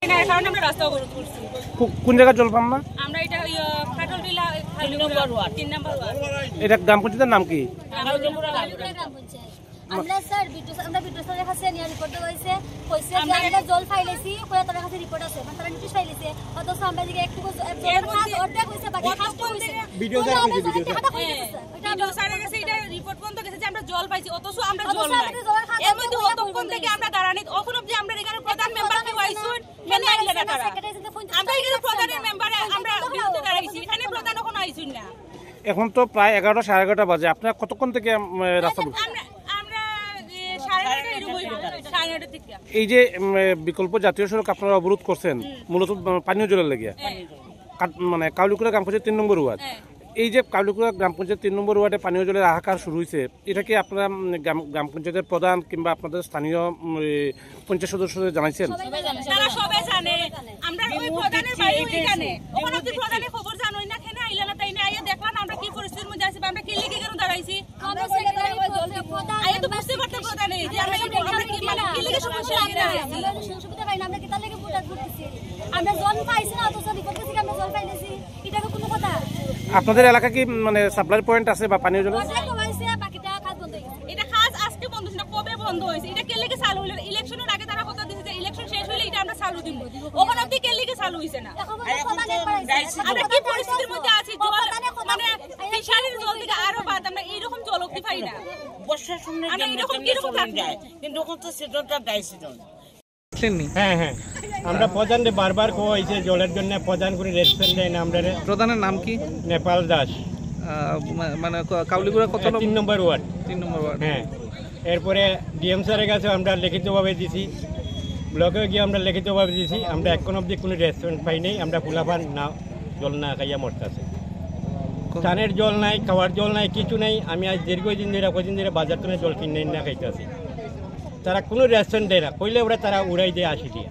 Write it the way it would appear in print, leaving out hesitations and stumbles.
না, এর কারণে আমরা রাস্তা অবরোধ করছি। কোন জায়গা জল পান না? আমরা এটা কাটলবিলা 3 নম্বর ওয়ার্ড। এটা গ্রাম পঞ্চায়েতের নাম কি? আমরা স্যার আমরা বিদ্যুৎ স্যারের কাছে নিয়ে রিপোর্ট দেওয়া হয়েছে, কইছে যে আমরা জল ফাইলেছি, কই তার কাছে রিপোর্ট আছে, মানে তারা নোটিশ ফাইলেছে, অথচ আমরা দিকে একটু অর্ধেক হইছে, বাকি হাফ কইছে। ভিডিও স্যার কইছে, ভিডিও স্যারের কাছে এটা রিপোর্ট পর্যন্ত গেছে যে আমরা জল পাইছি, অথচ আমরা জল নাই। এর মধ্যে অতক্ষণ থেকে আমরা দাঁড়ানি, এখন অবধি আমরা এখানে প্রধান মেম্বার কেউ আইছুন, মেনে আইলে না তারা। আমরা এখানে প্রধানের মেম্বারে আমরা বিরুদ্ধে দাঁড়াইছি, এখানে প্রধান এখনো আইছুন না। এখন তো প্রায় 11টা সাড়ে 11টা বাজে, আপনারা কতক্ষণ থেকে রাস্তা এই যে বিকল্প জাতীয় সড়ক আপনারা অবরোধ করছেন মূলত পানীয় জলের লেগে, মানে কাউলিকুড়া গ্রাম পঞ্চায়েত 3 নম্বর ওয়ার্ড, এই যে কাউলিকুড়া গ্রাম পঞ্চায়েত 3 নম্বর ওয়ার্ডে পানীয় জলের হাহাকার শুরু হয়েছে, এটা কি আপনারা গ্রাম পঞ্চায়েতের প্রধান কিংবা আপনাদের স্থানীয় পঞ্চায়েত সদস্যদের জানাইছেন? তারা সবাই জানে, আমরা ওই প্রধানের বাড়ি ওইখানে, ওখানে অবধি প্রধানের খবর জানোই না, কেন আইলা না তাই না, আইয়া দেখলাম আমরা কি পরিস্থিতির মধ্যে আছি, আমরা কি লিখে কেন দাঁড়াইছি, আমরা সেক্রেটারি প্রধান আইয়া তো বুঝতে পারতে প্রধান এই যে আমরা কি লিখে সমস্যা লাগিয়ে দাঁড়াইছি, আমরা সুবিধা পাই না, আমরা কি তার লাগি বুঝা করতেছি, আমরা জল পাইছি না, অথচ রিপোর্ট থেকে আমরা জল পাইলেছি, এটা কি কোনো কথা? আপনাদের এলাকা কি মানে সাপ্লাই পয়েন্ট আছে বা পানীয় জলের? বাকিটা কাজ বন্ধ হয়ে গেছে। এটা কাজ আজকে বন্ধ হইছে না, কবে বন্ধ হইছে? এটা কে লিখে চালু হইলো? ইলেকশনের আগে তারা কথা দিয়েছে যে ইলেকশন শেষ হইলে এটা আমরা চালু দিব, ওখানে অবধি কে লিখে চালু হইছে না। আমরা কি পরিস্থিতির মধ্যে আছি, জল মানে ফিশারির জল থেকে আরো বাদ, আমরা এইরকম জল অবধি পাই না। বর্ষার সময় এরকম কিরকম যায়, কিন্তু ওখানে তো সেটা ডাই সিজন। হ্যাঁ হ্যাঁ, আমরা প্রধানকে বারবার কোয়া হয়েছে জলের জন্য, প্রধান করে রেসপন্স দেয় না। আমরা প্রধানের নাম কি? নেপাল দাস, মানে কাউলিকুড়া কত 3 নম্বর ওয়ার্ড। 3 নম্বর ওয়ার্ড। হ্যাঁ, এরপরে ডিএম স্যারের কাছে আমরা লিখিতভাবে দিছি, ব্লকে গিয়ে আমরা লিখিতভাবে দিছি, আমরা এখন অবধি কোনো রেসপন্স পাই নাই। আমরা ফুলাফান না জল না খাইয়া মরতেছে, স্নানের জল নাই, খাওয়ার জল নাই, কিছু নাই। আমি আজ দীর্ঘদিন ধরে কদিন ধরে বাজার থেকে জল কিনে না খাইতেছি, তারা কোনো রেসপন্স দেয় না, কইলে ওরা তারা উড়াই দিয়ে আসি দিয়ে।